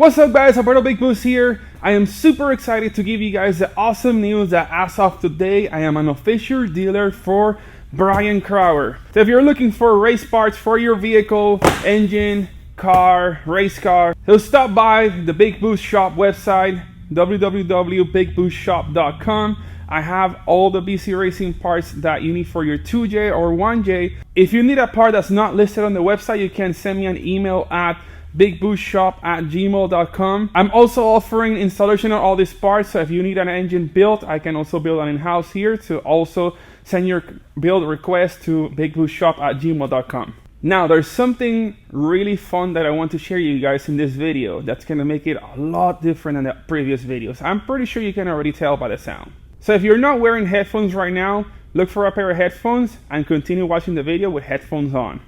What's up guys, Alberto Big Boost here. I am super excited to give you guys the awesome news that as of today, I am an official dealer for Brian Crower. So if you're looking for race parts for your vehicle, engine, car, race car, so stop by the Big Boost Shop website, www.bigboostshop.com. I have all the BC racing parts that you need for your 2J or 1J. If you need a part that's not listed on the website, you can send me an email at bigboostshop@gmail.com. I'm also offering installation on all these parts, so if you need an engine built, I can also build an in-house here. To also send your build request to bigboostshop@gmail.com. Now, there's something really fun that I want to share you guys in this video that's going to make it a lot different than the previous videos. I'm pretty sure you can already tell by the sound. So if you're not wearing headphones right now, look for a pair of headphones and continue watching the video with headphones on.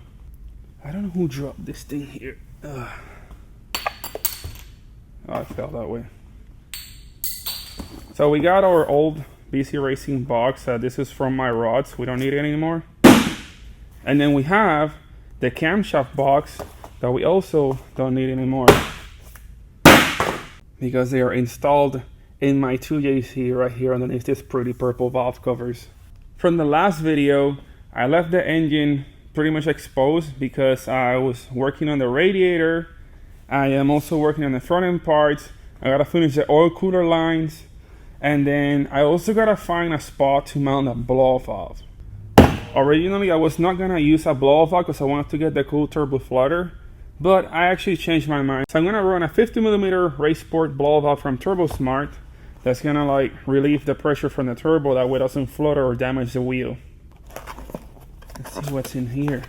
I don't know who dropped this thing here. Oh, I fell that way. So we got our old BC Racing box. This is from my rods. We don't need it anymore. And then we have the camshaft box that we also don't need anymore because they are installed in my 2JC right here underneath this pretty purple valve covers. From the last video, I left the engine pretty much exposed because I was working on the radiator. I am also working on the front end parts. I gotta finish the oil cooler lines, and then I also gotta find a spot to mount a blow valve. Originally I was not gonna use a blow valve because I wanted to get the cool turbo flutter, but I actually changed my mind. So I'm gonna run a 50mm race sport blow valve from Turbosmart that's gonna like relieve the pressure from the turbo, that way it doesn't flutter or damage the wheel. Let's see what's in here.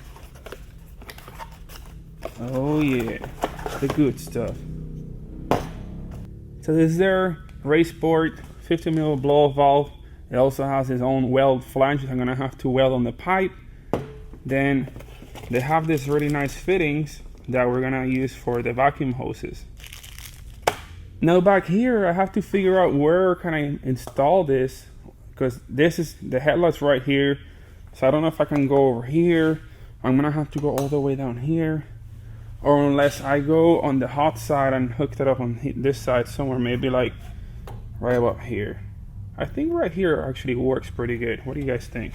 Oh yeah, the good stuff. So this is their race sport 50mm blow valve. It also has its own weld flange I'm gonna have to weld on the pipe. Then they have these really nice fittings that we're gonna use for the vacuum hoses. Now back here, I have to figure out where can I install this, because this is the headlights right here. So I don't know if I can go over here. I'm gonna have to go all the way down here, or unless I go on the hot side and hook it up on this side somewhere, maybe like right about here. I think right here actually works pretty good. What do you guys think?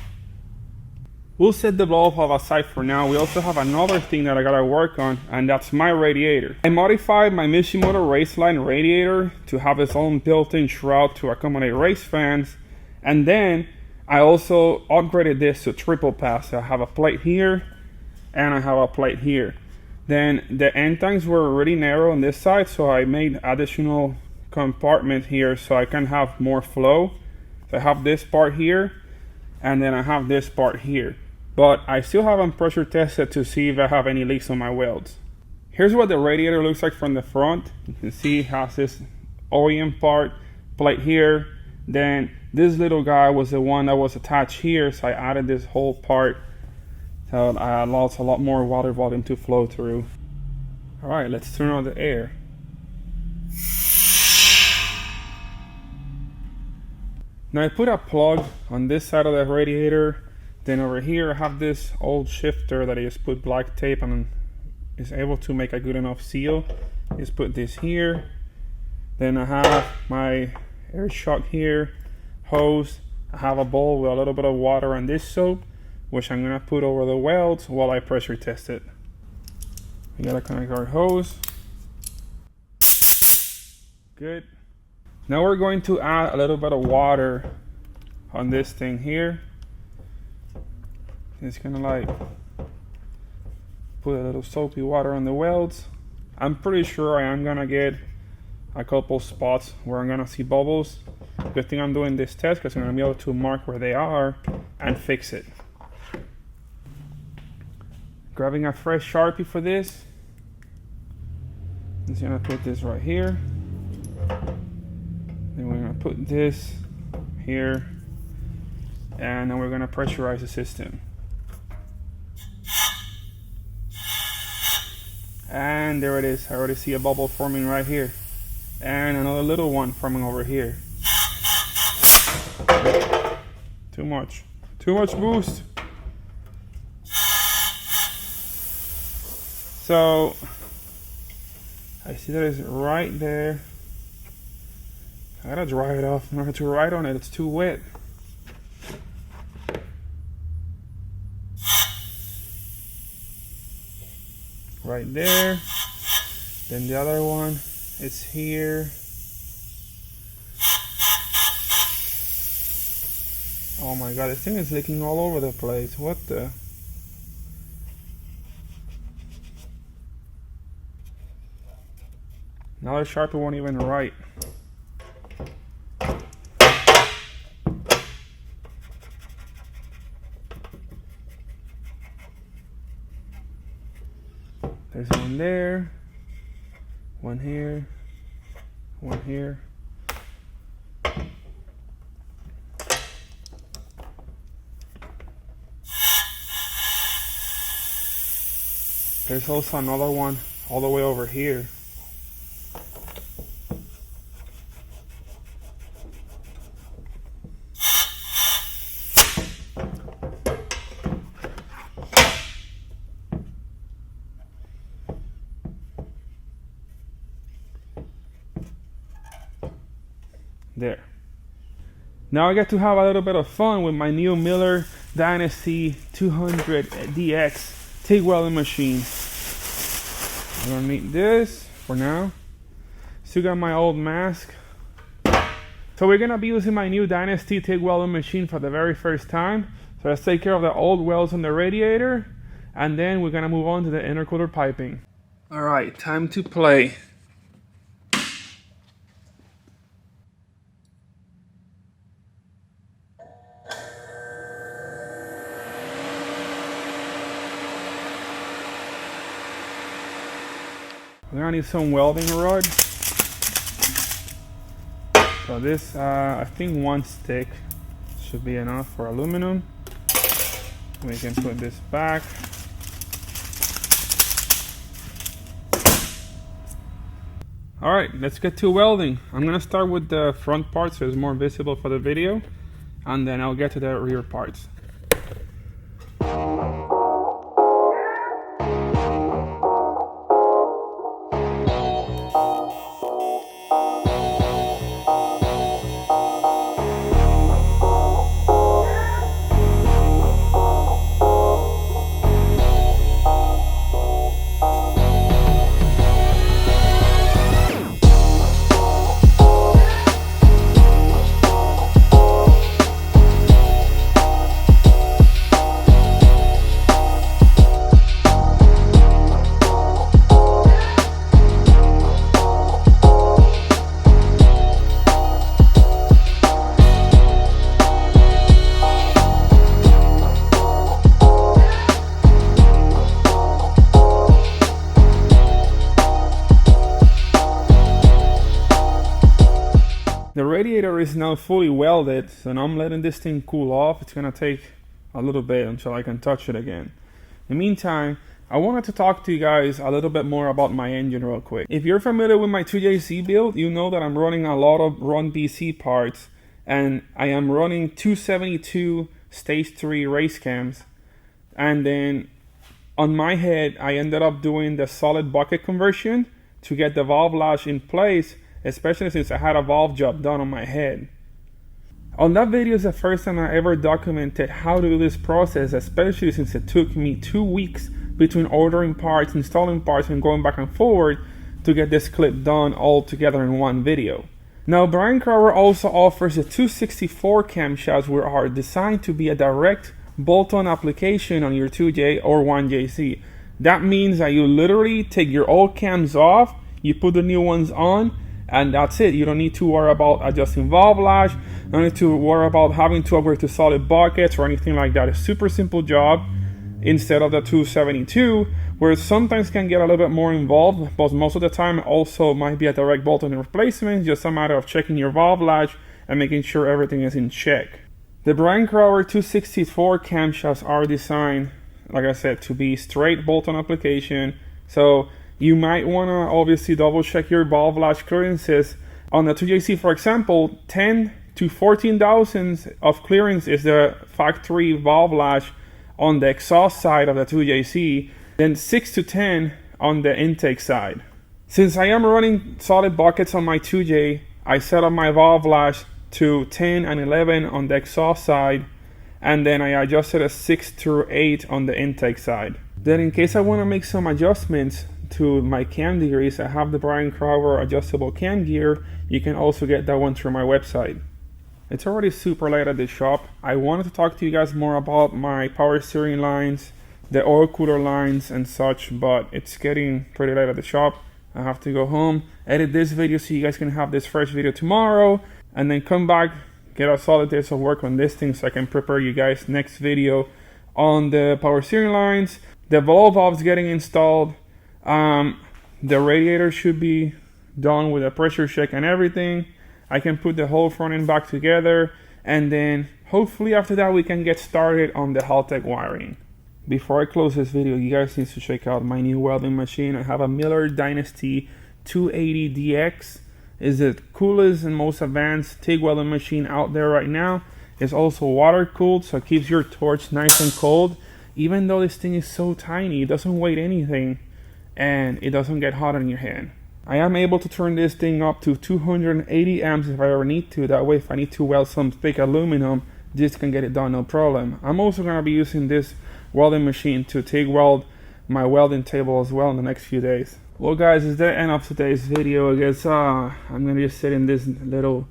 We'll set the blow valve aside for now. We also have another thing that I gotta work on, and that's my radiator. I modified my Mishimoto Raceline radiator to have its own built-in shroud to accommodate race fans, and then I also upgraded this to triple pass. So I have a plate here and I have a plate here. Then the end tanks were really narrow on this side, so I made additional compartment here so I can have more flow. So I have this part here and then I have this part here, but I still haven't pressure tested to see if I have any leaks on my welds. Here's what the radiator looks like from the front. You can see it has this OEM part plate here. Then this little guy was the one that was attached here, so I added this whole part so I allows a lot more water volume to flow through. All right, let's turn on the air. Now I put a plug on this side of the radiator. Then over here I have this old shifter that I just put black tape and is able to make a good enough seal. Just put this here. Then I have my air shock here, hose. I have a bowl with a little bit of water and this soap, which I'm gonna put over the welds while I pressure test it. We gotta connect our hose. Good. Now we're going to add a little bit of water on this thing here. It's gonna like put a little soapy water on the welds. I'm pretty sure I am gonna get a couple spots where I'm gonna see bubbles. Good thing I'm doing this test because I'm gonna be able to mark where they are and fix it. Grabbing a fresh Sharpie for this. I'm just gonna put this right here. Then we're gonna put this here, and then we're gonna pressurize the system. And there it is. I already see a bubble forming right here, and another little one forming over here. Too much boost. So I see that it's right there. I gotta dry it off. I'm not to write on it, it's too wet. Right there. Then the other one is here. Oh my god, this thing is leaking all over the place. What the? Now the Sharpie won't even write. There's one there, one here, one here. There's also another one all the way over here. There. Now I get to have a little bit of fun with my new Miller Dynasty 200 DX TIG welding machine. I don't need this for now. Still got my old mask. So we're gonna be using my new Dynasty TIG welding machine for the very first time. So let's take care of the old welds on the radiator, and then we're gonna move on to the intercooler piping. All right, time to play. We're gonna need some welding rod. So this, I think one stick should be enough for aluminum. We can put this back. All right, let's get to welding. I'm gonna start with the front part so it's more visible for the video, and then I'll get to the rear parts. The radiator is now fully welded, so now I'm letting this thing cool off. It's gonna take a little bit until I can touch it again. In the meantime, I wanted to talk to you guys a little bit more about my engine real quick. If you're familiar with my 2JC build, you know that I'm running a lot of RUNBC parts, and I am running 272 stage 3 race cams. And then on my head, I ended up doing the solid bucket conversion to get the valve latch in place, especially since I had a valve job done on my head. On that video is the first time I ever documented how to do this process, especially since it took me 2 weeks between ordering parts, installing parts, and going back and forward to get this clip done all together in one video. Now, Brian Crower also offers the 264 camshafts, which are designed to be a direct bolt-on application on your 2J or 1JC. That means that you literally take your old cams off, you put the new ones on, and that's it. You don't need to worry about adjusting valve latch, don't need to worry about having to upgrade to solid buckets or anything like that. It's a super simple job instead of the 272, where it sometimes can get a little bit more involved, but most of the time it also might be a direct bolt-on replacement, just a matter of checking your valve latch and making sure everything is in check. The Brian Crower 264 camshafts are designed, like I said, to be straight bolt-on application, so you might want to obviously double check your valve latch clearances. On the 2JC, for example, 10 to 14 thousandths of clearance is the factory valve latch on the exhaust side of the 2JC, then 6 to 10 on the intake side. Since I am running solid buckets on my 2J, I set up my valve lash to 10 and 11 on the exhaust side, and then I adjusted a 6 through 8 on the intake side. Then in case I want to make some adjustments to my cam degrees, I have the Brian Crower adjustable cam gear. You can also get that one through my website. It's already super late at the shop. I wanted to talk to you guys more about my power steering lines, the oil cooler lines and such, but it's getting pretty late at the shop. I have to go home, edit this video so you guys can have this fresh video tomorrow, and then come back, get a solid days of work on this thing so I can prepare you guys next video on the power steering lines. The valve's getting installed. The radiator should be done with a pressure check and everything. I can put the whole front end back together, and then hopefully after that we can get started on the Haltech wiring. Before I close this video, you guys need to check out my new welding machine. I have a Miller Dynasty 280DX. It's the coolest and most advanced TIG welding machine out there right now. It's also water cooled, so it keeps your torch nice and cold. Even though this thing is so tiny, it doesn't weigh anything and it doesn't get hot on your hand. I am able to turn this thing up to 280 amps if I ever need to. That way if I need to weld some thick aluminum, this can get it done no problem. I'm also going to be using this welding machine to TIG weld my welding table as well in the next few days. Well guys, it's the end of today's video. I guess I'm going to just sit in this little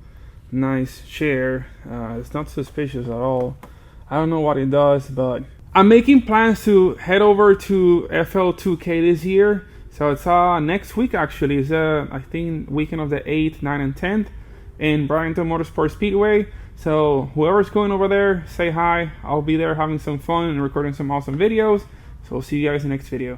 nice chair. It's not suspicious at all. I don't know what it does, but I'm making plans to head over to FL2K this year. So it's next week actually. It's I think weekend of the 8th, 9th, and 10th in Brighton Motorsport Speedway. So whoever's going over there, say hi. I'll be there having some fun and recording some awesome videos. So I'll see you guys in the next video.